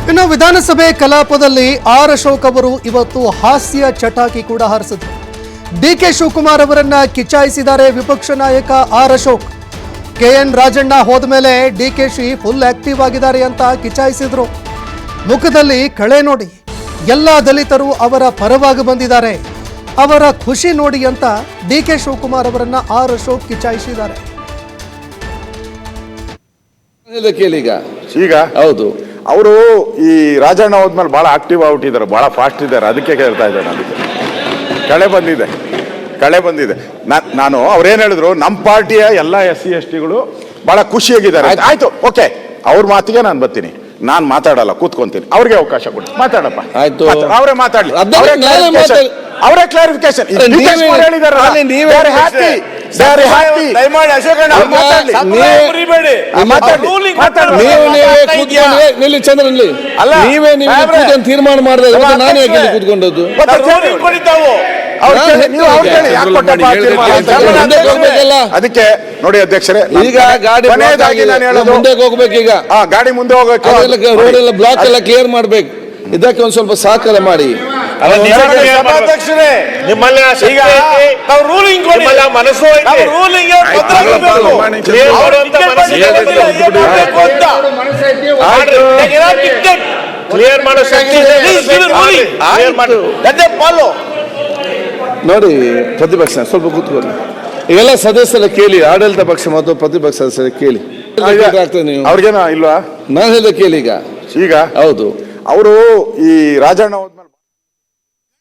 ಇನ್ನು ವಿಧಾನಸಭೆ ಕಲಾಪದಲ್ಲಿ ಆರ್ ಅಶೋಕ್ ಅವರು ಇವತ್ತು ಹಾಸ್ಯ ಚಟಾಕಿ ಕೂಡ ಹಾರಿಸಿದ್ರು. ಡಿಕೆ ಶಿವಕುಮಾರ್ ಅವರನ್ನ ಕಿಚಾಯಿಸಿದ್ದಾರೆ ವಿಪಕ್ಷ ನಾಯಕ ಆರ್ ಅಶೋಕ್. ಕೆಎನ್ ರಾಜಣ್ಣ ಹೋದ ಮೇಲೆ ಡಿಕೆಶಿ ಫುಲ್ ಆಕ್ಟಿವ್ ಆಗಿದ್ದಾರೆ ಅಂತ ಕಿಚಾಯಿಸಿದ್ರು. ಮುಖದಲ್ಲಿ ಕಳೆ ನೋಡಿ, ಎಲ್ಲ ದಲಿತರು ಅವರ ಪರವಾಗಿ ಬಂದಿದ್ದಾರೆ, ಅವರ ಖುಷಿ ನೋಡಿ ಅಂತ ಡಿಕೆ ಶಿವಕುಮಾರ್ ಅವರನ್ನ ಆರ್ ಅಶೋಕ್ ಕಿಚಾಯಿಸಿದ್ದಾರೆ. ಈಗ ಹೌದು, ಅವರು ಈ ರಾಜಣ್ಣ ಹೋದ್ಮೇಲೆ ಬಹಳ ಆಕ್ಟಿವ್ ಆಗ್ಬಿಟ್ಟಿದ್ದಾರೆ, ಬಹಳ ಫಾಸ್ಟ್ ಇದ್ದಾರೆ. ಅದಕ್ಕೆ ಕೇಳ್ತಾ ಇದ್ದಾರೆ. ಅದಕ್ಕೆ ಕಳೆ ಬಂದಿದೆ. ನಾನು ಅವ್ರೇನು ಹೇಳಿದ್ರು, ನಮ್ಮ ಪಾರ್ಟಿಯ ಎಲ್ಲ SC STಗಳು ಬಹಳ ಖುಷಿಯಾಗಿದ್ದಾರೆ. ಆಯ್ತು, ಓಕೆ, ಅವ್ರ ಮಾತಿಗೆ ನಾನು ಬರ್ತೀನಿ, ನಾನು ಮಾತಾಡಲ್ಲ, ಕೂತ್ಕೊಂತೀನಿ, ಅವ್ರಿಗೆ ಅವಕಾಶ ಕೊಡಿ, ಮಾತಾಡಪ್ಪ. ಆಯ್ತು, ಅವರೇ ಮಾತಾಡ್ಲಿ, ಅವರೇ ಕ್ಲಾರಿಫಿಕೇಶನ್ ತೀರ್ಮಾನ ಮಾಡಿದ್ರೆ ನಾನೇ ಕೂತ್ಕೊಂಡದ್ದು. ಅದಕ್ಕೆ ನೋಡಿ ಅಧ್ಯಕ್ಷರೇ, ಈಗ ಗಾಡಿ ಮುಂದೆ ಹೋಗ್ಬೇಕು. ಈಗ ಗಾಡಿ ಮುಂದೆ ಹೋಗಬೇಕು, ರೋಡ್ ಎಲ್ಲ ಬ್ಲಾಕ್ ಎಲ್ಲ ಕ್ಲಿಯರ್ ಮಾಡ್ಬೇಕು. ಇದಕ್ಕೆ ಒಂದ್ ಸ್ವಲ್ಪ ಸಹಕಾರ ಮಾಡಿ. ನೋಡಿ, ಪ್ರತಿಪಕ್ಷ ಸ್ವಲ್ಪ ಕೂತ್ಕೊಳ್ಳಿ. ಈಗೆಲ್ಲ ಸದಸ್ಯರ ಕೇಳಿ, ಆಡಳಿತ ಪಕ್ಷ ಮತ್ತು ಪ್ರತಿಪಕ್ಷ ಸದಸ್ಯರ ಕೇಳಿ. ನೀವು ಅವ್ರಿಗೇನ ಇಲ್ವಾ? ನಾನು ಹೇಳಿದ ಕೇಳಿ. ಈಗ ಹೌದು, ಅವರು ಈ ರಾಜಣ್ಣ ಹೋದ್ಮೇಲೆ